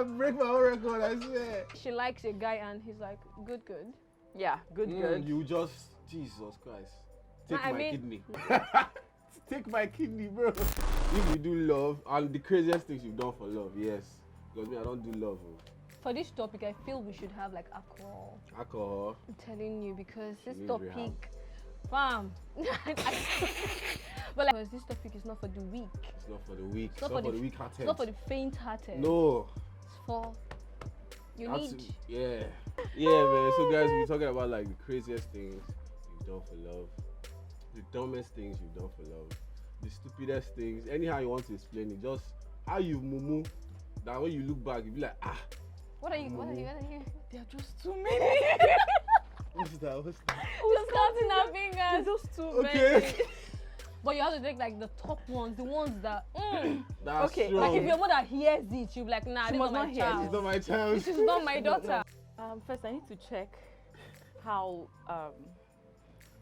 break my own record, I swear. She likes a guy and he's like, good. Yeah, good. You just, Jesus Christ. Take I my mean- kidney. Take my kidney, bro. If you do love, and the craziest things you've done for love, yes. Because me, I don't do love. For this topic, I feel we should have like alcohol. Alcohol. I'm telling you, because this need topic, fam. But like, this topic is not for the weak. It's not for the weak. It's It's not for the weak-hearted. It's not for the faint-hearted. No. It's for you need. Yeah. Yeah, man. So guys, we're talking about like the craziest things you've done for love, the dumbest things you've done for love, the stupidest things. Anyhow you want to explain it, just how you mumu. That when you look back, you be like, ah. What are you? There are just too many. What's that? Who's counting our fingers? Just too Okay. many. But you have to take like the top ones, the ones that. That's Okay, strong. Like if your mother hears it, she'll be like, nah, She this is must not my not hear child. It's not my child. This is not my daughter. First, I need to check how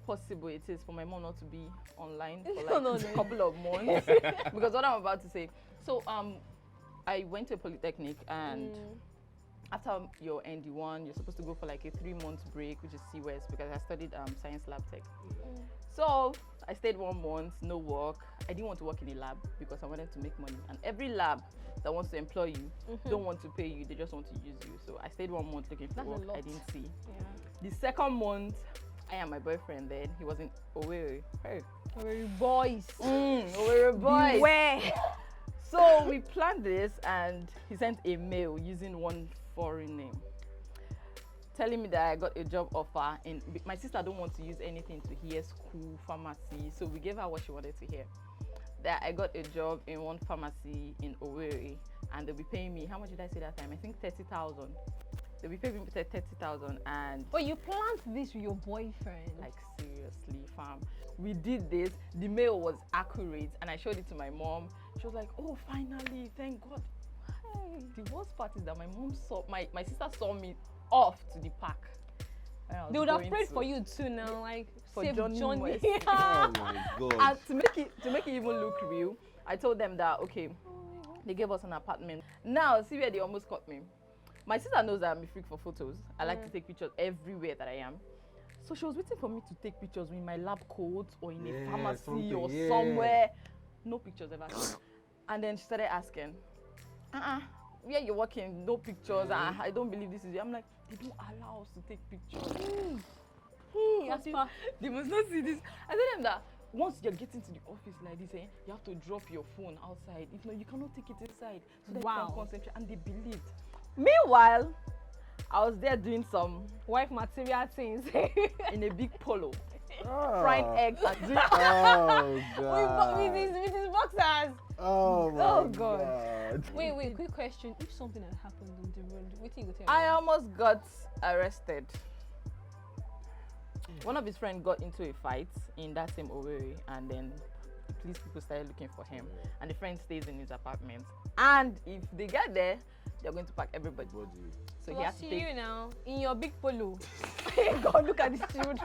possible it is for my mom not to be online for like a couple of months. Because what I'm about to say. So I went to a polytechnic, and after your ND1, you're supposed to go for like a 3-month break, which is CWES, because I studied science lab tech. So I stayed 1 month, no work. I didn't want to work in a lab because I wanted to make money. And every lab that wants to employ you don't want to pay you, they just want to use you. So I stayed 1 month looking for work. I didn't see. Yeah. The second month, I and my boyfriend then, he was in Owerri. Hey. Owerri boys. Owerri boys. Beware. So we planned this, and he sent a mail using one foreign name, telling me that I got a job offer. And my sister don't want to use anything to hear school, pharmacy, so we gave her what she wanted to hear. That I got a job in one pharmacy in Owerri, and they'll be paying me, how much did I say that time? I think 30,000. They'll be paying me 30,000, and But you planned this with your boyfriend. like seriously, fam. We did this. The mail was accurate, and I showed it to my mom. She was like, "Oh, finally, thank God." Hey, the worst part is that my mom saw my sister saw me off to the park. They would have prayed for you too now, like For save Johnny Johnny. West. Oh my God. And to make it even look real, I told them that okay, they gave us an apartment. Now see where they almost caught me. My sister knows that I'm a freak for photos. I like to take pictures everywhere that I am. So she was waiting for me to take pictures in my lab coat or in a pharmacy or somewhere. No pictures ever. And then she started asking, where you're working, no pictures. I don't believe this is it. I'm like, they don't allow us to take pictures. They must not see this. I tell them that once you're getting to the office like this, you have to drop your phone outside. If not, you cannot take it inside. So that you can concentrate. And they believed. Meanwhile, I was there doing some Wife material things. in a big polo, frying eggs and doing. Oh God. with his boxers. Oh my Oh, God. God. Wait, quick question. If something had happened on the road, what do you tell I almost got arrested. One of his friends got into a fight in that same Owerri, and then the police people started looking for him. And the friend stays in his apartment. And if they get there, they're going to pack everybody. So he has to take. You now in your big polo. God, look at these children.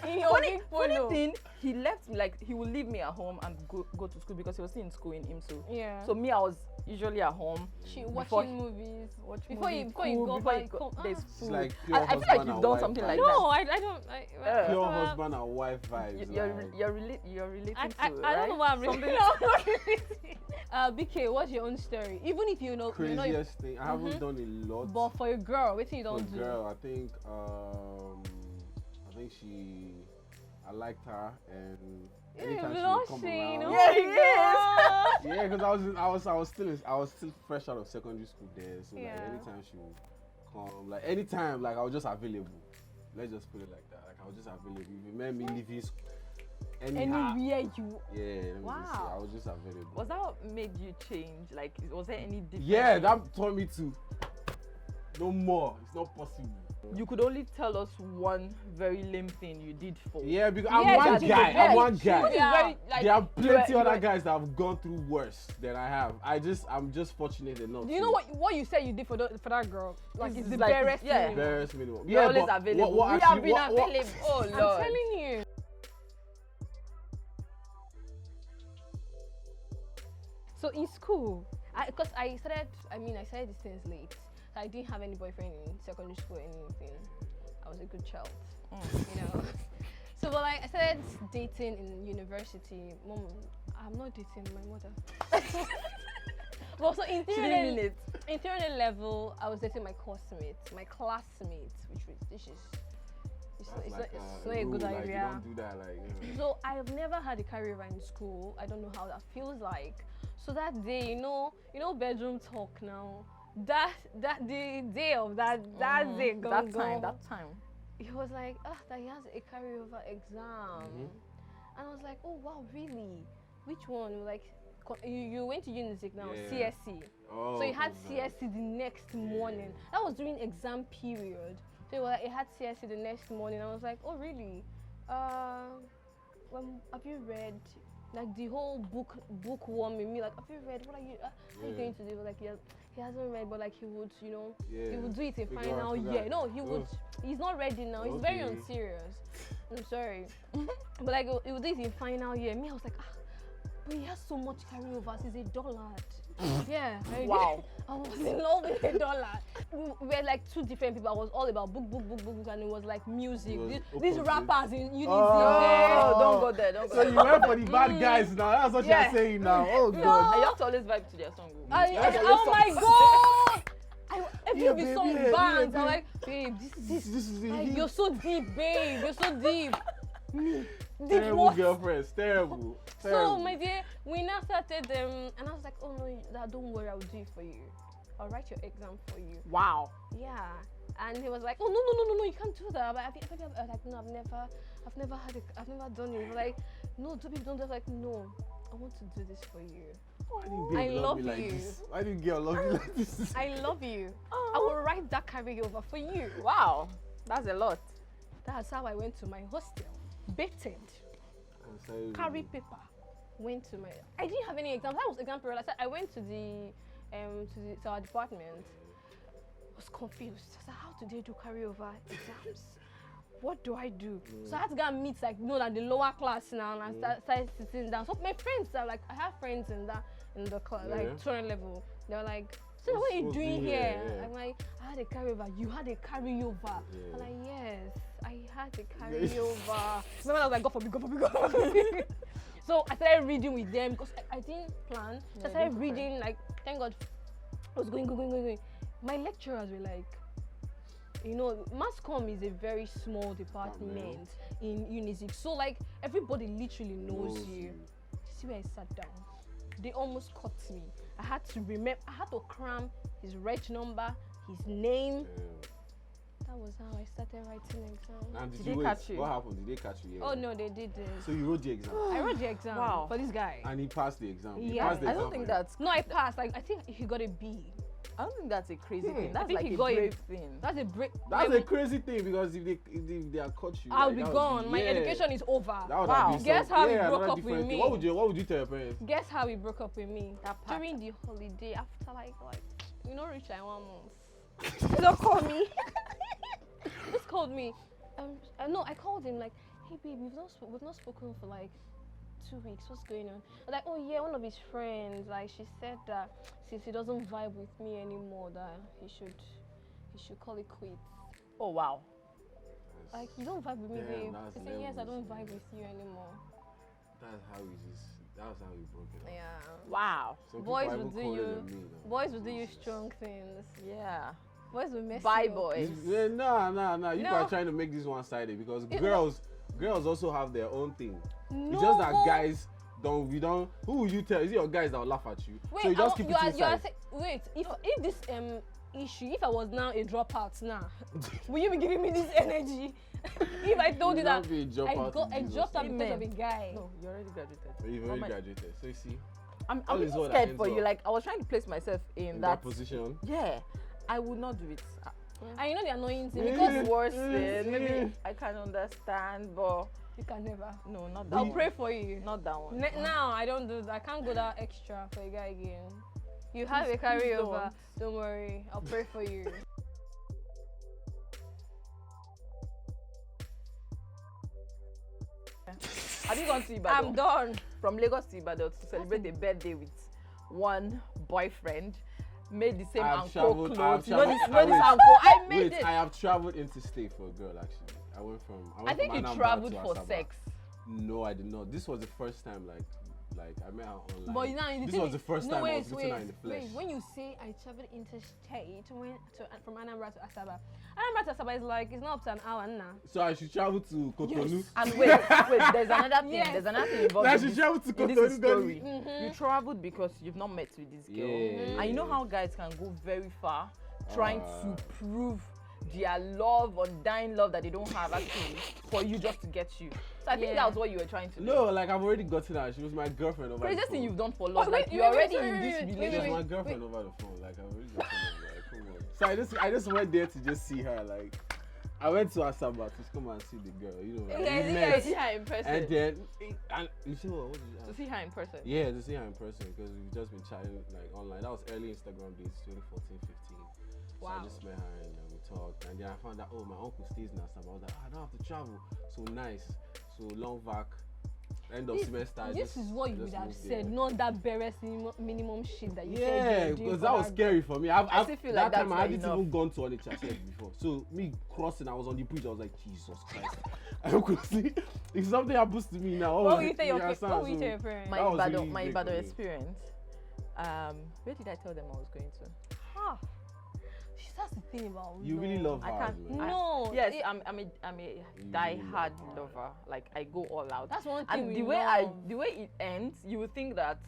In your big Funny polo. thing, he left me, like he would leave me at home and go to school because he was still in school in IMSU. Yeah. So me, I was usually at home. Watching movies. Before you go back, there's It's food. like I pure feel like husband you've and done wife something vibes. like no, that. I don't. Pure husband and wife vibes. You're relating to, I right? don't know what I'm Something- relating. No, I'm not relating. BK, what's your own story? Even if you know, Craziest thing. I haven't done a lot. but for a girl, what you For a don't do? girl, I think I liked her, and anytime she would come around. Yeah, he is. Yeah, because I was still fresh out of secondary school there, so like Yeah. anytime she would come, like anytime, like I was just available. Let's just put it like that. Like I was just available. If you met me leaving school, Anywhere you. yeah, let me just say, Wow. I was just available. Was that what made you change? Like, was there any difference? Yeah, that taught me to. No more. It's not possible. You could only tell us one very lame thing you did for. Yeah, because Yeah, I'm one that's guy. it. I'm one She guy. was very, like, There are plenty you other were- guys that have gone through worse than I have. I'm just fortunate enough. Do you know what you said you did for that girl? Like it's the like- barest yeah. thing. Barest minimum. You're always but available. What We actually, have been what- available. Oh I'm Lord. telling you. So in school, because I started these things late. I didn't have any boyfriend in secondary school or anything. I was a good child, you know. So, but like I started dating in university. Mom, I'm not dating my mother. Well, so in theory level, I was dating my classmates, which is it's not a good idea. You don't do that, like. You know. So I've never had a carryover in school. I don't know how that feels like. So that day, you know, bedroom talk now. That the day of that day, that time. He was like, that he has a carryover exam, and I was like, oh wow, really? Which one? Like, you went to Unizik now, CSC. Oh, so he had CSC the next morning. That was during exam period. So he had CSC the next morning. I was like, oh really? Have you read? Like the whole bookworm in me, like, have you read? What are you going to do? Like, he hasn't read, but like he would, you know, he would do it in final year. No, he would. He's not ready now. He's very unserious. I'm sorry, but like he would do it in final year. Me, I was like, but he has so much carryovers. He's a dullard. Yeah. Wow. I was in love with a dullard. We were like two different people. I was all about book, and it was like music. These rappers in Unity. Oh, don't go there. Don't go so you went for the bad guys now. That's what you're saying now. Oh God. You have to always vibe to their song. Oh my God. Every the song bands. I'm like, babe, this is like, you're so deep, babe. You're so deep. Terrible girlfriends, terrible. So my dear, we now started and I was like, oh no, don't worry, I'll do it for you. I'll write your exam for you. Wow. Yeah. And he was like, oh no, you can't do that. But I was like, no, I've never done it. But like, no, two people don't do it. Like, no, I want to do this for you. I love you. Like this? Why do girl love you like this? I love you. I will write that carryover for you. Wow, that's a lot. That's how I went to my hostel. Baited. Carry paper. Went to my. I didn't have any exams. That was exam period. I went to to our department. I was confused. I said, how do they do carryover exams? What do I do? So I had to go and meet like the lower class now, and I started sitting down. So my friends are like, I have friends in the class, like 200 level. They were like, so what are you doing here? I'm like, I had a carryover. You had a carryover. I'm like, yes, I had a carryover. Remember, I was like, go for me. So I started reading with them because I didn't plan. So I started reading, like, thank God, I was going. My lecturers were like, you know, mass comm is a very small department in Unizik. So like everybody literally knows you. See where I sat down? They almost caught me. I had to cram his reg number, his name. That was how I started writing exams. And did they catch you? What happened? Did they catch you? Oh no, they didn't. So you wrote the exam? I wrote the exam for this guy. And he passed the exam? Yeah. I don't think that's... No, I passed. Like, I think he got a B. I don't think that's a crazy thing. That's I think like he a got brave thing. That's a break. That's a crazy thing because if they are caught you, I'll be gone. My education is over. Wow. Guess how he broke up with me? What would you tell your parents? Guess how he broke up with me? During the holiday, after like reach like 1 month. He don't call me. He just called me. No, I called him like, hey babe, we've not spoken for like 2 weeks. What's going on? I'm like, oh yeah, one of his friends, like, she said that since he doesn't vibe with me anymore, that he should call it quits. Oh wow. Like, you don't vibe with me, babe. He said, yes, I don't vibe with you anymore. That's how he broke it up. Yeah. Wow. Boys will do you strong things. Yeah. Boys will mess Bye, you. boys. Yeah, no. You are trying to make this one-sided because girls also have their own thing. No. It's just that guys we don't. Who will you tell? Is it your guys that will laugh at you? Wait, so you just keep it inside. Wait, if this issue, if I was now a dropout now, will you be giving me this energy? If I told you that I dropped out because of a guy. No, you already graduated. You've already graduated. So you see, I'm really scared for you. Like, I was trying to place myself in that position. Yeah, I would not do it. And you know the annoying thing because worse than maybe I can understand, but you can never. No, not that I'll one. pray for you. Not that one. Now I don't do that. I can't go that extra for a guy again. You have a carryover. Don't worry. I'll pray for you. Have you gone to Ibadan? I'm done. From Lagos to Ibadan to celebrate a birthday with one boyfriend. made the same I've anko traveled- clothes. I've You know this, traveled- anko. I made Wait, it. I have traveled interstate for a girl actually. I went from. I think you Anambra traveled to for Asaba. sex. No, I did not. This was the first time, like I met her online. But now this was the first time I was meeting her in the flesh. When you say I traveled interstate, from Anambra to Asaba, Anambra to Asaba is like it's not up to an hour now. So I should travel to Cotonou. Yes. And wait, there's another thing. Yes. There's another thing involved. I in should this- travel to in Cotonou. this story. Mhm. You traveled because you've not met with this girl, Yeah. and you know how guys can go very far trying Ah. to prove their love, undying love that they don't have actually for you just to get you. So I think Yeah. that was what you were trying to do. No, like I've already gotten her. She was my girlfriend over Craziest the thing phone. you've done for love, Oh, like wait, you're wait, already wait, in wait, this wait, wait, She was relationship. my girlfriend over the phone. Like I already gotten her. Like come on. So I just went there to just see her. Like I went to Asaba to come and see the girl. You know, like, Yeah, we yeah, met. To see her in person. And then and you see what did you To ask? see her in person. Yeah, to see her in person because we've just been chatting like online. That was early Instagram days, 2014, 15. So Wow. I just met her and we talked. And then I found out, oh, my uncle stays in Asaba. I was like, I don't have to travel. So nice. So long vac. End of semester. I This just- is what I you would just have moved said, there. not that barest minimum shit that you said. Yeah, you were doing because for that was girl. scary for me. I still feel that like time that's I hadn't not even gone to Onitsha before. So me crossing, I was on the bridge. I was like, Jesus Christ! I'm crossing. If something happens to me now, What will you tell your understand? what will you So tell your parents? My That was Ibadan, really my big Ibadan for me. experience. Where did I tell them I was going to? Ah, that's the thing about You really love I her, can't- man. No. Yes, it- I'm a die-hard lover. Like I go all out. That's one thing And we the way love. the way it ends, you would think that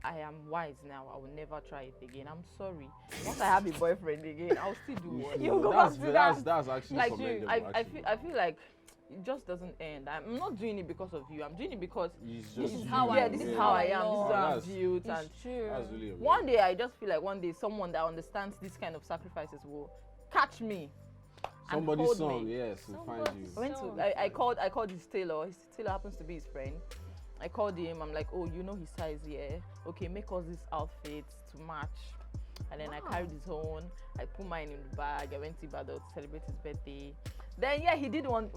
I am wise now. I will never try it again. I'm sorry. Once I have a boyfriend again, I'll still do what. You go that's, back to that's, that. that's actually Like commendable. I actually. feel like it just doesn't end. I'm not doing it because of you. I'm doing it because It's This just is you. how I yeah, this is Yeah. how I am. This is Oh, how I'm that's- built. And It's true. That's really amazing. one day I just feel like one day someone that understands this kind of sacrifices will catch me. and Somebody's hold son, me. yes, will find you. I went So- to I called his tailor. His tailor happens to be his friend. I called him. I'm like, oh, you know his size, yeah. Okay, make us these outfits to match. And then I Wow. carried his own. I put mine in the bag. I went to Ibadan to celebrate his birthday. Then yeah, he did one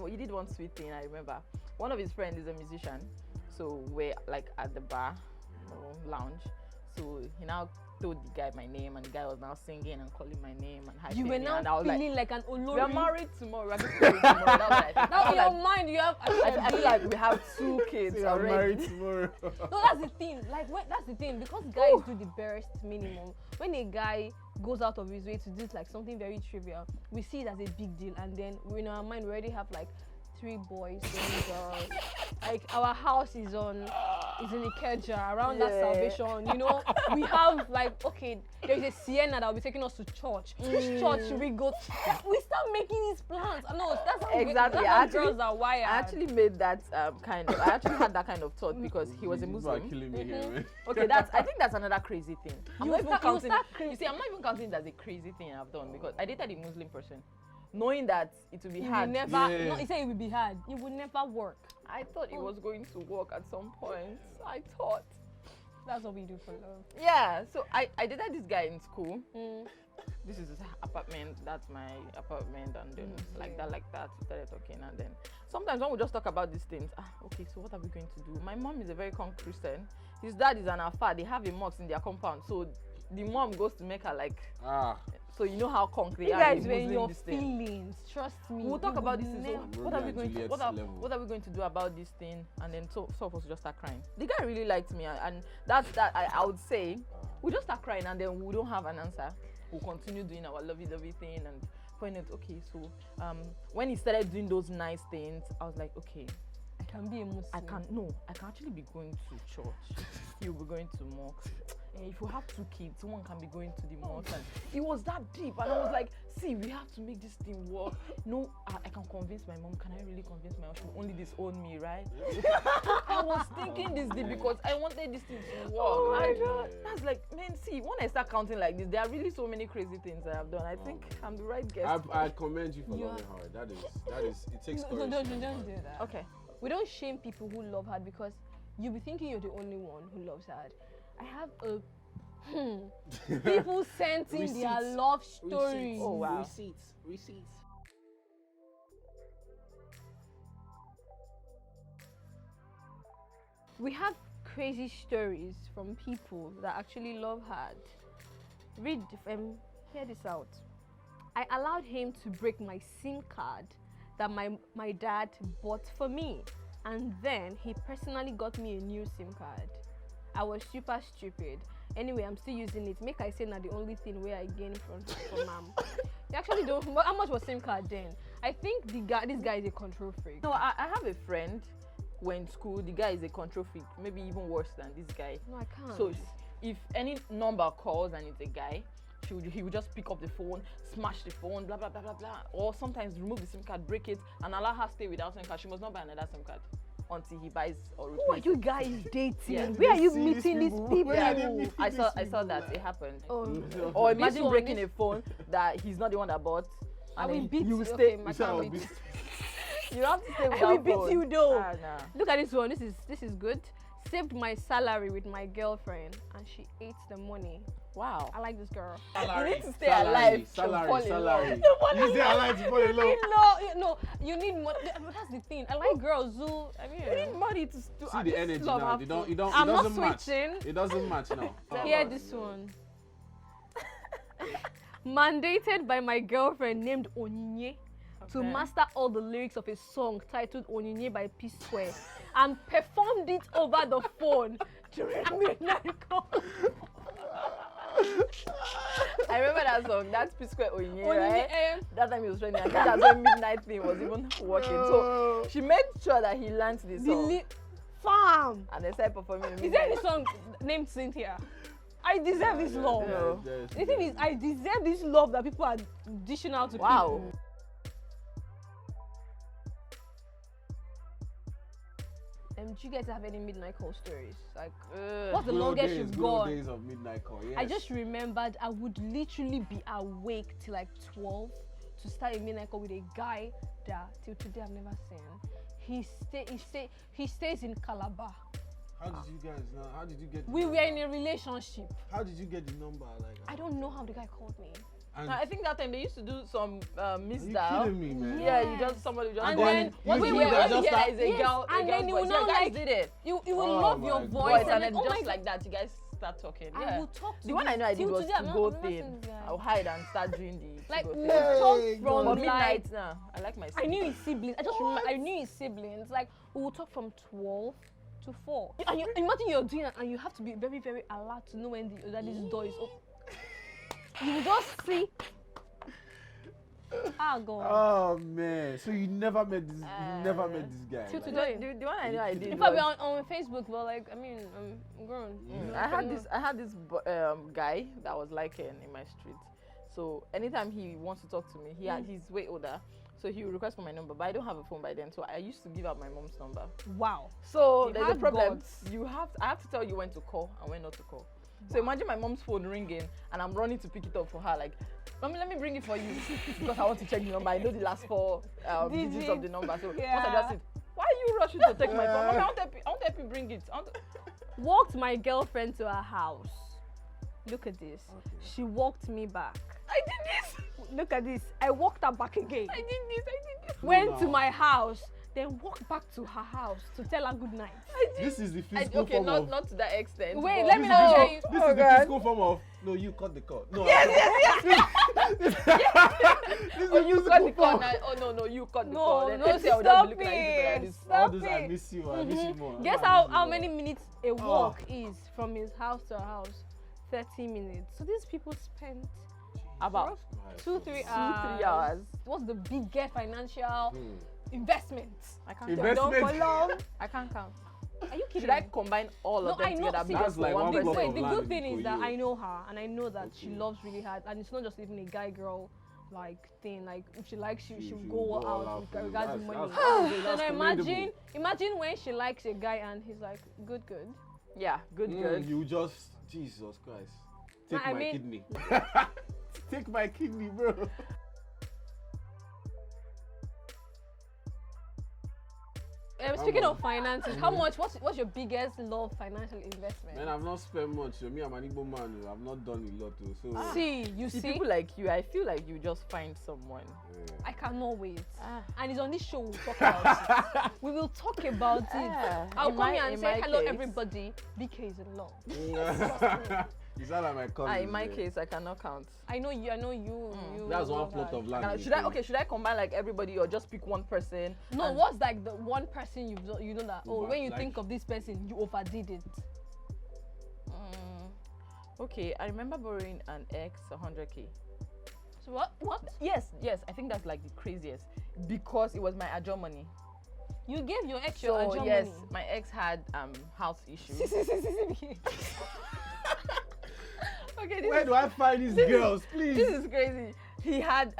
sweet thing. I remember one of his friends is a musician, so we're like at the bar, lounge. So he now told the guy my name, and the guy was now singing and calling my name and hyping You were me, and I now was like, feeling like an olori. we are married tomorrow. We're getting married tomorrow. That's what I think. Now I in feel your like, mind, you have. I feel like we have 2 kids See, I'm already. married tomorrow. No, that's the thing. Like, that's the thing. Because guys do the barest minimum. When a guy goes out of his way to do like something very trivial, we see it as a big deal, and then in our mind we already have like 3 boys, 3 girls. Like our house is in Ikeja around that Yeah. Salvation. You know, we have like there's a Sienna that will be taking us to church. Which church should we go to? We start making these plans. No, that's how Exactly. That's I how actually- girls are wired. I actually made that I actually had that kind of thought because he was a You are Muslim. killing me here, man. Okay, I think that's another crazy thing. I'm You not even start- you counting. start You see, I'm not even counting it as a crazy thing I've done because I dated a Muslim person, knowing that it will be It will hard. never. Yeah. No, he said it will be hard. It will never work. I thought it was going to work at some point. I thought. That's what we do for love. Yeah. So I dated this guy in school. Mm. This is his apartment, that's my apartment, and then like that, we started talking, and then sometimes when we just talk about these things, okay, so what are we going to do? My mom is a very con Christian. His dad is an Alpha. They have a mosque in their compound, so the mom goes to Mecca, like, so you know how con they You are. guys in were in Muslim your this thing. feelings. Trust me. We'll talk You about would this. never- So what are we Romeo going and to Juliet's level. what are we going to do about this thing? And then so of us just start crying. The guy really liked me, and that's that. I would say we just start crying, and then we don't have an answer. We'll continue doing our lovey thing and point it. Okay, so when he started doing those nice things, I was like, okay, I can be a Muslim. I can actually be going to church. You'll be going to mosque. And if you have 2 kids, one can be going to the mosque. And it was that deep, and I was like, see, we have to make this thing work. No, I can convince my mom. Can I really convince my mom? She will only disown me, right? I was thinking this deep because I wanted this thing to work. Oh my And God. I was like, man, see, when I start counting like this, there are really so many crazy things I have done. I think I'm the right guest. I commend you for You loving hard. That is, it takes No, courage. don't to love do hard. that. Okay. We don't shame people who love hard because you'll be thinking you're the only one who loves hard. I have people sent in their Receipts. love stories. Oh, wow. Receipts. We have crazy stories from people that actually love hard. Hear this out. I allowed him to break my SIM card that my dad bought for me, and then he personally got me a new SIM card. I was super stupid. Anyway, I'm still using it. Make I say na the only thing where I gain from mom. You actually don't. How much was SIM card then? I think this guy is a control freak. No, I have a friend who in school. The guy is a control freak, maybe even worse than this guy. No, I can't. So if any number calls and it's a guy, he would just pick up the phone, smash the phone, blah blah blah blah blah, or sometimes remove the SIM card, break it, and allow her stay without SIM card. She must not buy another SIM card until he buys or replaces. Who are you guys dating? Yeah. Where are you See meeting these people? Yeah, I saw that it happened. Oh, Or imagine one, breaking a phone that he's not the one that bought. I And will then beat you you. stay. Okay, my So I'll car be- beat. You have to stay I without will beat phone. you though. Nah. Look at this one. This is good. Saved my salary with my girlfriend, and she ate the money. Wow. I like this girl. You need to stay alive to fall in love. Salary. You say alive to fall in love. No, you need money. That's the thing. I like girls who. I mean, You need money to do. See the energy now. It I'm not doesn't match. switching. It doesn't match now. Hear this one. Mandated by my girlfriend named Onyinye to Okay. master all the lyrics of a song titled Onyinye by P Square and performed it over the phone during midnight call. I remember that song. That's P Square Onyinye, right? Onyinye, That time he was training. I think that's when Midnight thing was even working. So she made sure that he learned the song farm. and they started performing. Is there any song named Cynthia? I deserve this love. The thing is, I deserve this love that people are dishing out to Wow. people. Do you guys have any midnight call stories? Like, what's the longest you've gone? Days of midnight call. Yes. I just remembered I would literally be awake till like 12 to start a midnight call with a guy that till today I've never seen. He stays in Calabar. How did you guys know? How did you get? We were in a relationship. How did you get the number? Like I don't know how the guy called me. And I think that time they used to do some are you misdial. kidding me, man? Yeah, you Yes. just somebody just And go then what you we do were that, just just that is a yes, girl, and then you will voice. now Yeah, guys like- did it. You will Oh love my your God. voice Voice, and and then then oh just my like that, you guys start talking. I Yeah. will talk to The one I know I did till was today, to I've not go seen thing. this guy. I'll hide and start doing the Like to we go thing. will talk Hey, from But God. midnight like now, I like my I knew his siblings. I just remember I knew his siblings. Like we will talk from 12 to 4. And you imagine you're doing it and you have to be very, very alert to know when the this door is open. You will just see. God. Oh man! So you never met this? You never met this guy? Till like- today. The one I know I did In fact, we're was, on Facebook, but like I mean, I'm grown. I had this guy that was liking in my street. So anytime he wants to talk to me, he's way older. So he will request for my number, but I don't have a phone by then. So I used to give out my mom's number. Wow. So You there's a had problem. guts. I have to tell you when to call and when not to call. So imagine my mom's phone ringing and I'm running to pick it up for her. Like, Mommy, let me bring it for you because I want to check the number. I know the last 4 digits of the number. So once I just said, why are you rushing to take my phone? Mommy, I want to help you bring it. Walked my girlfriend to her house. Look at this. Okay. She walked me back. I did this. Look at this. I walked her back again. I did this. Went to No. my house, then walked back to her house to tell her good night. This is the physical Okay, form not of. not to that extent. Wait, but- let me This now is tell the- you. This Oh, is the God. physical form of. No, you cut the cord. No, Yes. This is Oh, the you physical cut the form. cord. Oh no, you cut the No, cord. Then no, next year I would stop just be looking at you like it. this. All Stop those I it. miss you. I miss you more. Guess I miss you how more. many minutes a walk is from his house to her house? 30 minutes. So these people spend About 2-3 2-3 hours. hours. What's the biggest financial investment? I can't You've count. done for love? I can't count. Are you kidding? Should I combine all No, of them I know. together? See, because That's like for one the, block wait, of the land good thing for is that you. I know her and I know that she Okay. loves really hard, and it's not just even a guy girl like thing. Like if she likes you, She she'll will go go all out out with for you. regards to That's- money. that's So now commendable. imagine when she likes a guy and he's like, good. Yeah, good. You just Jesus Christ. Take I my mean- kidney. Take my kidney, bro. Speaking of finances, how much? What's your biggest love financial investment? Man, I've not spent much. Me, I'm an Igbo man. I've not done a lot. So See, you See, see, people like you, I feel like you just find someone. I cannot wait. Ah. And it's on this show we'll talk about it. We will talk about it. Ah, I'll in come my- here and in say my hello case- everybody. BK is in love. Yeah. You sound like my cousin. In my case, I cannot count. I know you. That's one love plot her. of land. Should I combine like everybody or just pick one person? No, what's like the one person you know that when you Like- think of this person, you overdid it. Okay, I remember borrowing an ex 100k. So what? Yes, I think that's like the craziest because it was my ajo money. You gave your ex your So ajo yes, money. my ex had house issues. Okay, Where do I find these girls, please? This is crazy. He had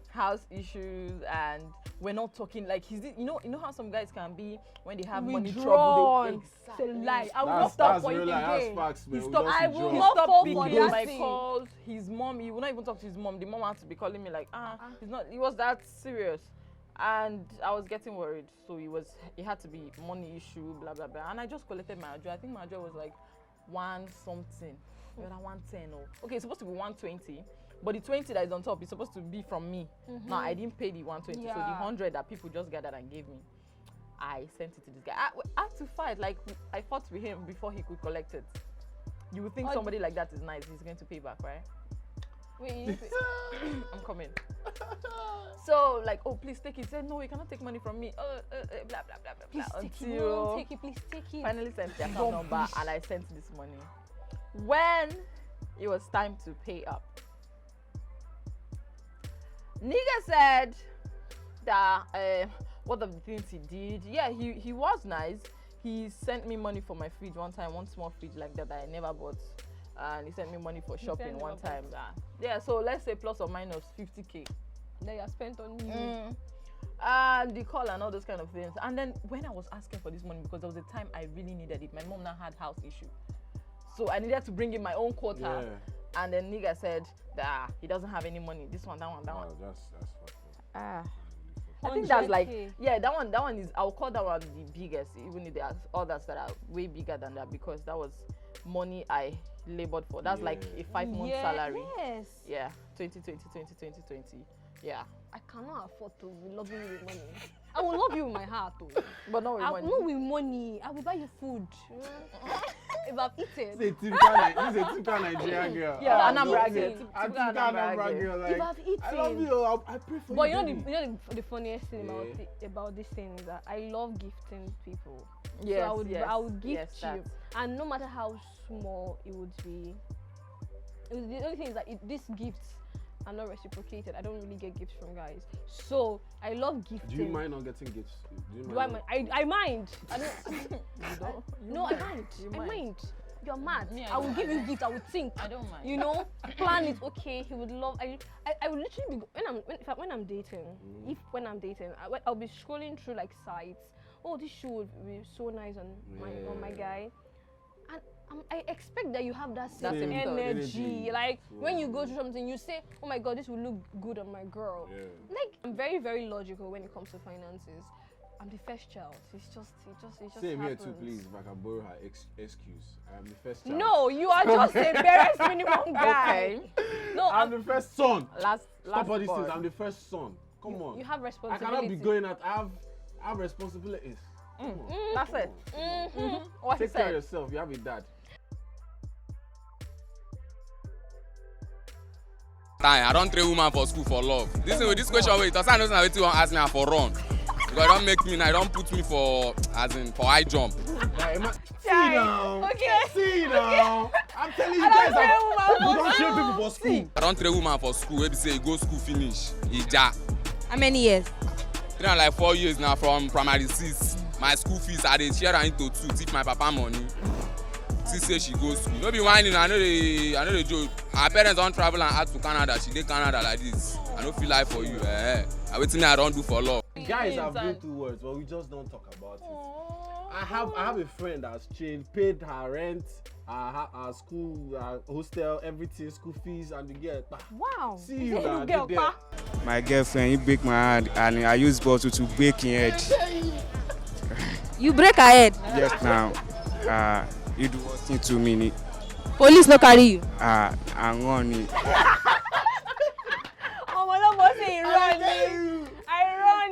house issues and we're not talking like you know how some guys can be when they have money trouble. It's a lie. I will That's- not stop that's for it real life. That's again. facts, man. He We stopped. don't I see will drugs. not Stop fall picking for my that thing. calls. His mom, he would not even talk to his mom. The mom had to be calling me like, he's not. He was that serious, and I was getting worried. So it had to be money issue, blah blah blah. And I just collected my ajo. I think my ajo was like 1 something, the other 110 or okay, it's supposed to be 120. But the 20 that is on top is supposed to be from me. Now I didn't pay the 120, so the Yeah. 100 that people just gathered and gave me, I sent it to this guy. I had to fight. Like I fought with him before he could collect it. You would think somebody like that is nice. He's going to pay back, right? Wait, you need to- I'm coming. So like, oh please take it. He said no, you cannot take money from me. Blah blah blah blah blah. please take it. Until No, take it. Please take it. finally sent the account number and I sent this money. When it was time to pay up, nigga said that what of the things he did. Yeah, he was nice. He sent me money for my fridge one time, one small fridge like that I never bought. And he sent me money for shopping sent one you a time. Yeah, so let's say plus or minus 50k. That you have spent on you. And the call and all those kind of things. And then when I was asking for this money, because there was a time I really needed it, my mom now had house issue. So I needed to bring in my own quota. Yeah. And then nigga said that he doesn't have any money. This one, that one, that one. Wow, that's fucked up. I think that's like 100K. yeah, that one is I'll call that one the biggest, even if there are others that are way bigger than that because that was money I labored for. That's like a 5-month salary. Yes. Yeah, 2020. Yeah. I cannot afford to love you with money. I will love you with my heart, though. But not with I money. not with money. I will buy you food. If I've eaten. This is a typical Nigerian girl. Yeah, Ah, Anambra so- girl. a typical Anambra girl. Like, If I've eaten. I love you. I pray for But you. you baby. know the funniest thing Yeah. about this thing is that I love gifting people. Yes, So I would gift yes, you, that. and no matter how small it would be, the only thing is that these gifts are not reciprocated. I don't really get gifts from guys, so I love gifting. Do you mind not getting gifts? Do I mind? I mind. I don't. You don't? No, I mind. You I mind. mind. You're mad. Me, I I will don't give you mind. gifts. I would think. I don't mind. You know, plan it. Okay, he would love. I would literally be when I'm dating. When I'm dating, I'll be scrolling through like sites. Oh, this shoe would be so nice on my guy, and I expect that you have that same Same energy. energy. Like when you go through something, you say, "Oh my God, this will look good on my girl." Yeah. Like I'm very, very logical when it comes to finances. I'm the first child. It's just Same here happens. too, please. If I can borrow her excuse, I am the first child. No, you are just a barest minimum guy. Okay. No, I'm the first son. Last Stop all these born. things. I'm the first son. Come on. you have I responsibility. cannot be going out. I have responsibilities. Come on. That's it. What he Take care of said. yourself. You have a dad. I don't train woman for school for love. This question wait, does I know wetin you wan ask me am for run? Because don't make me now, don't put me for for high jump. Like, see Chai. now. Okay. See now. I'm telling you I guys don't that train woman you for don't train people for school. I don't train woman for school. Wey be say e go school finish, e ja. How many years? 4 years now from primary 6. My school fees I dey share am into 2. Teach my papa money. She say she go school. No be whining. I know dey joke. Her parents don travel and out to Canada. She dey Canada like this. I no feel like for you. Na wetin I don do for love. Guys have been through words, but we just don't talk about it. I have a friend that's changed, paid her rent, her school, her hostel, everything, school fees, and the girl. Wow. See you now. Girl, there. pa. My girlfriend, he break my hand and I use bottle to break him head. You break her head. Yes, now. You do what thing to me. Police no carry you. I'm running. Oh my God, must say ironic.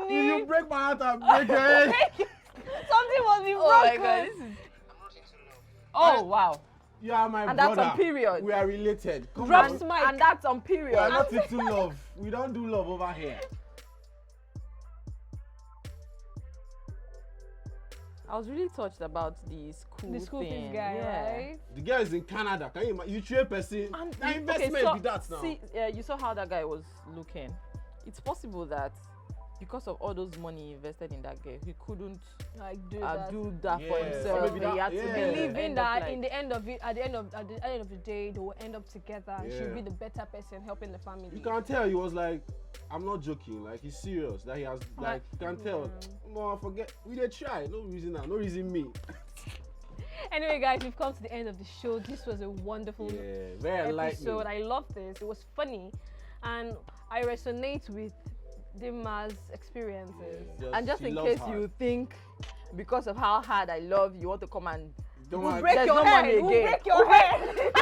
If you break my heart, I break your head. Something must be broken. Oh my God. This is... Oh wow. You are my And brother. that's on period. We are related. Come Drops on. mic. And that's on We period. are not into love. We don't do love over here. I was really touched about the school The school thing. fees guy, yeah. right? The girl is in Canada. Can you imagine? You trade person. And Now you- investment so, be that now. See, you saw how that guy was looking. It's possible that because of all those money invested in that girl, he couldn't Like do do that. that for Yeah, himself. maybe He that- had to yeah. Believing end up that like- in the end of it, at the end of the day, they will end up together. And she'll Yeah. be the better person helping the family. You can tell he was like, I'm not joking. Like he's serious. That he has like you can tell. No, forget. We did try. No reason now. No reason me. Anyway, guys, we've come to the end of the show. This was a wonderful Yeah, very enlightening. episode. I love this. It was funny, and I resonate with Dima's experiences. And just she in loves case hard. you think because of how hard I love, you want to come and Don't We'll worry. break There's your no head. money We'll again. break your head.